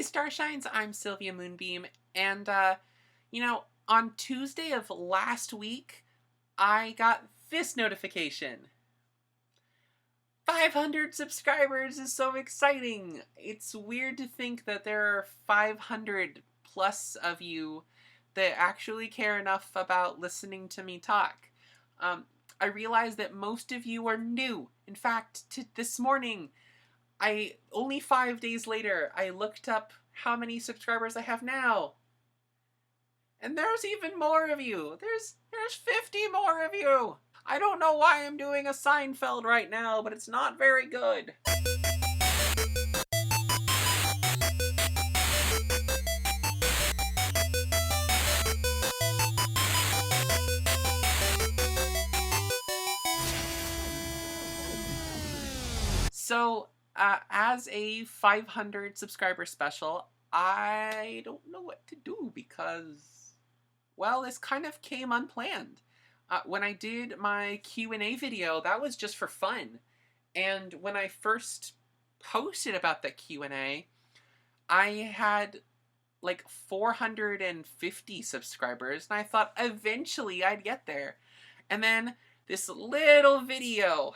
Starshines, I'm Sylvia-Moonbeam, and on Tuesday of last week, I got this notification. 500 subscribers is so exciting! It's weird to think that there are 500 plus of you that actually care enough about listening to me talk. I realize that most of you are new. In fact, this morning, only 5 days later, I looked up how many subscribers I have now. And there's even more of you. There's 50 more of you. I don't know why I'm doing a Seinfeld right now, but it's not very good. So, as a 500 subscriber special, I don't know what to do because, well, this kind of came unplanned. When I did my Q&A video, that was just for fun. And when I first posted about the Q&A, I had like 450 subscribers, and I thought eventually I'd get there. And then this little video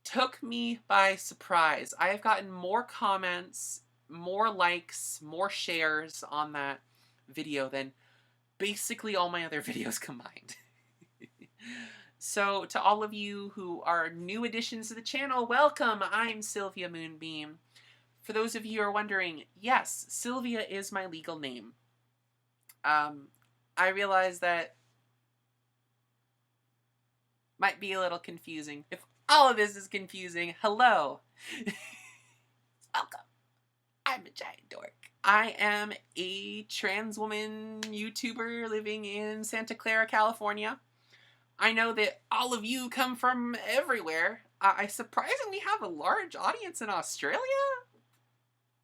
took me by surprise. I have gotten more comments, more likes, more shares on that video than basically all my other videos combined. So to all of you who are new additions to the channel, welcome! I'm Sylvia-Moonbeam. For those of you who are wondering, yes, Sylvia is my legal name. I realize that might be a little confusing. If all of this is confusing, hello! Welcome! I'm a giant dork. I am a trans woman YouTuber living in Santa Clara, California. I know that all of you come from everywhere. I surprisingly have a large audience in Australia.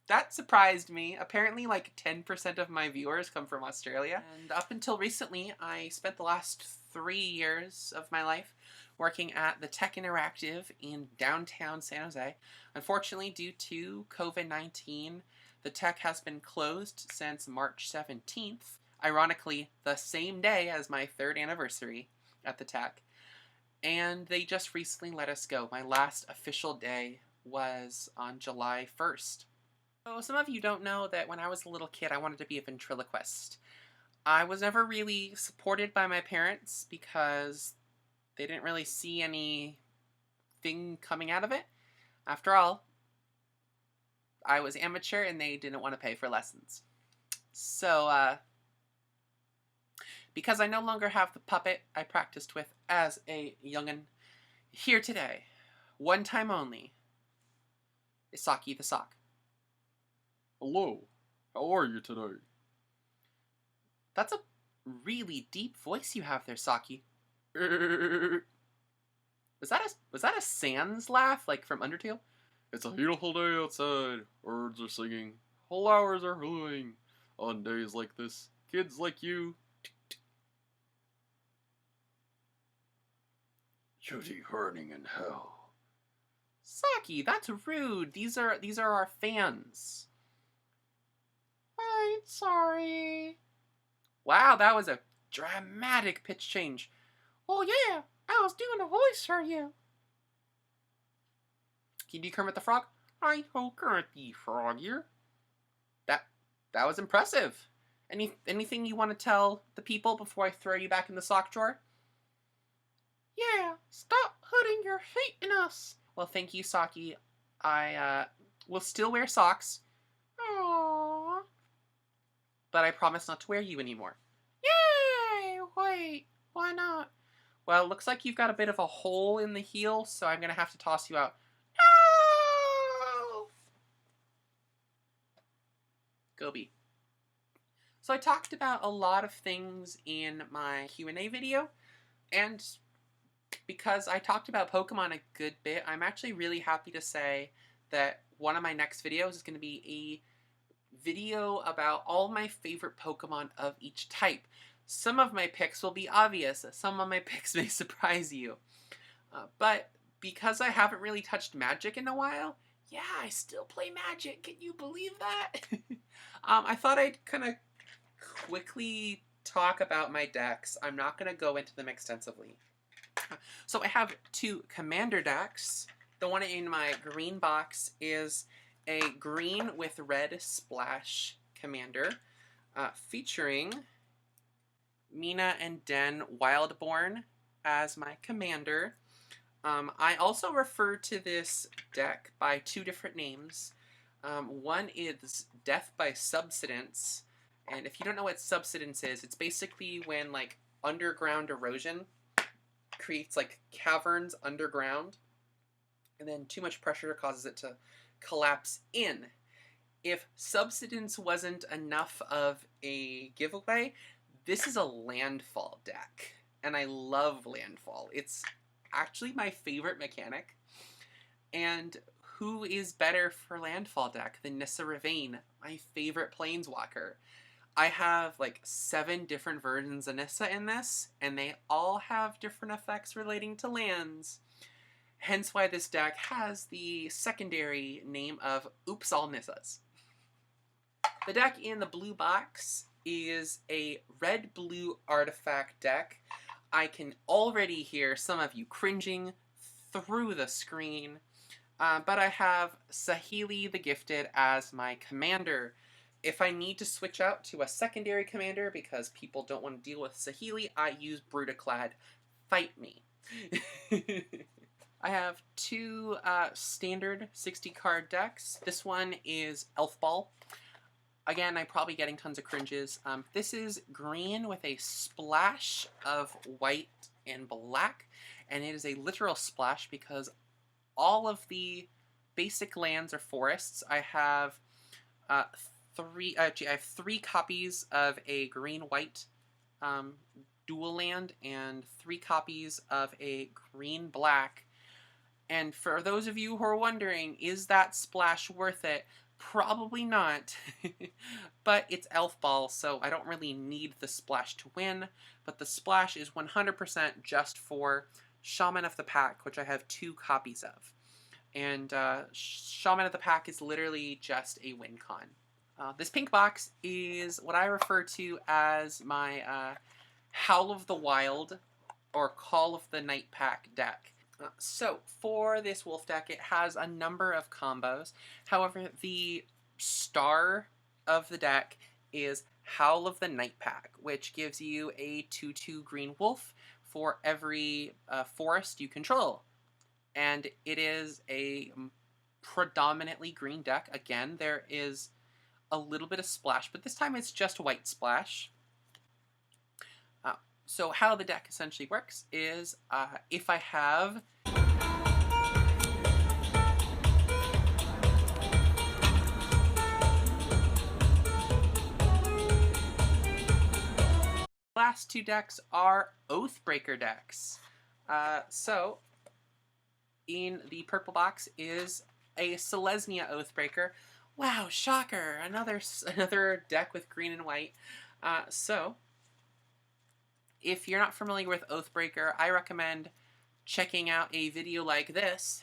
That surprised me. Apparently like 10% of my viewers come from Australia. And up until recently, I spent the last 3 years of my life working at the Tech Interactive in downtown San Jose. Unfortunately, due to COVID-19, the Tech has been closed since March 17th, ironically the same day as my 3rd anniversary at the Tech. And they just recently let us go. My last official day was on July 1st. So some of you don't know that when I was a little kid, I wanted to be a ventriloquist. I was never really supported by my parents because they didn't really see anything coming out of it. After all, I was amateur and they didn't want to pay for lessons. So, because I no longer have the puppet I practiced with as a youngin', here today, one time only, is Saki the Sock. Hello, how are you today? That's a really deep voice you have there, Saki. Was that a Sans laugh, like from Undertale? It's a beautiful day outside. Birds are singing. Flowers are hooting. On days like this, kids like you. Should be burning in hell. Saki, that's rude. These are our fans. I'm sorry. Wow, that was a dramatic pitch change. Oh yeah, I was doing a voice for you. Can you do Kermit the Frog? I ho Kermit the Frog here. That was impressive. Anything you want to tell the people before I throw you back in the sock drawer? Yeah, stop putting your feet in us. Well, thank you, Saki. I will still wear socks. Aww. But I promise not to wear you anymore. Yay! Wait, why not? Well, it looks like you've got a bit of a hole in the heel, so I'm going to have to toss you out. No! Gobi. So I talked about a lot of things in my Q&A video, and because I talked about Pokemon a good bit, I'm actually really happy to say that one of my next videos is going to be a video about all my favorite Pokemon of each type. Some of my picks will be obvious, some of my picks may surprise you. But because I haven't really touched Magic in a while, Yeah, I still play Magic. Can you believe that? I thought I'd kind of quickly talk about my decks. I'm not going to go into them extensively. So I have two commander decks. The one in my green box is a green with red splash commander featuring Mina and Den Wildborn as my commander. I also refer to this deck by two different names. One is Death by Subsidence, and if you don't know what subsidence is, it's basically when like underground erosion creates like caverns underground, and then too much pressure causes it to collapse in. If subsidence wasn't enough of a giveaway, this is a landfall deck, and I love landfall. It's actually my favorite mechanic, and who is better for landfall deck than Nissa Ravane, my favorite planeswalker? I have like 7 different versions of Nissa in this, and they all have different effects relating to lands. Hence why this deck has the secondary name of Oops All Nissas. The deck in the blue box is a red-blue artifact deck. I can already hear some of you cringing through the screen, but I have Saheeli the Gifted as my commander. If I need to switch out to a secondary commander because people don't want to deal with Saheeli, I use Brutaclad. Fight me. I have 2 standard 60-card decks. This one is Elf Ball. Again, I'm probably getting tons of cringes. This is green with a splash of white and black, and it is a literal splash because all of the basic lands are forests. I have 3 copies of a green-white dual land and 3 copies of a green-black. And for those of you who are wondering, is that splash worth it? Probably not, but it's Elf Ball, so I don't really need the splash to win, but the splash is 100% just for Shaman of the Pack, which I have 2 copies of. And Shaman of the Pack is literally just a win con. This pink box is what I refer to as my Howl of the Wild or Call of the Night Pack deck. So, for this wolf deck, it has a number of combos. However, the star of the deck is Howl of the Night Pack, which gives you a 2/2 green wolf for every forest you control. And it is a predominantly green deck. Again, there is a little bit of splash, but this time it's just white splash. So how the deck essentially works is if I have last 2 decks are Oathbreaker decks. So in the purple box is a Selesnya Oathbreaker. Wow, shocker! Another deck with green and white. So if you're not familiar with Oathbreaker, I recommend checking out a video like this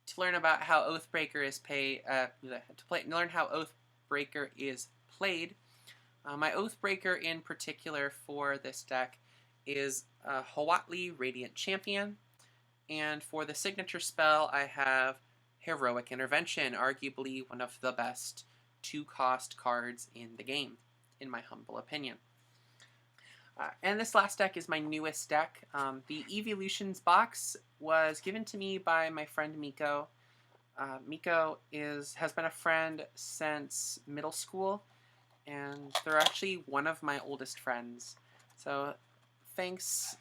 to learn about how Oathbreaker is learn how Oathbreaker is played. My Oathbreaker in particular for this deck is Huatli Radiant Champion, and for the signature spell I have Heroic Intervention, arguably one of the best 2-cost cards in the game, in my humble opinion. And this last deck is my newest deck. The Evolutions box was given to me by my friend Miko. Miko has been a friend since middle school, and they're actually one of my oldest friends. So thanks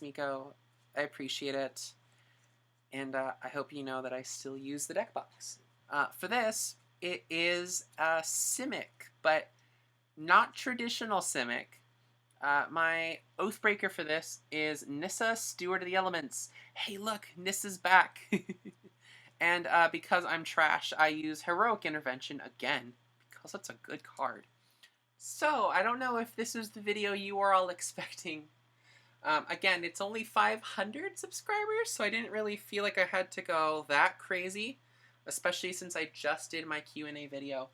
Miko. I appreciate it, and I hope you know that I still use the deck box. For this, it is a Simic, but not traditional Simic. My Oathbreaker for this is Nissa, Steward of the Elements. Hey look, Nissa's back! And because I'm trash, I use Heroic Intervention again, because it's a good card. So, I don't know if this is the video you are all expecting, Again, it's only 500 subscribers, so I didn't really feel like I had to go that crazy, especially since I just did my Q&A video.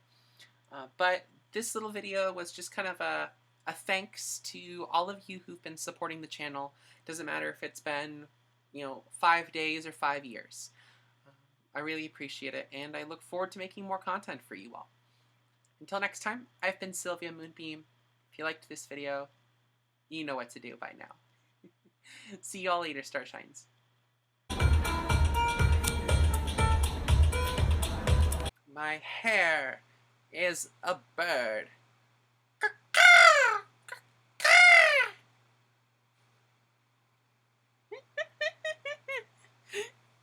But this little video was just kind of a thanks to all of you who've been supporting the channel. Doesn't matter if it's been, 5 days or 5 years. I really appreciate it, and I look forward to making more content for you all. Until next time, I've been Sylvia-Moonbeam. If you liked this video, you know what to do by now. See you all later, Starshines. My hair is a bird.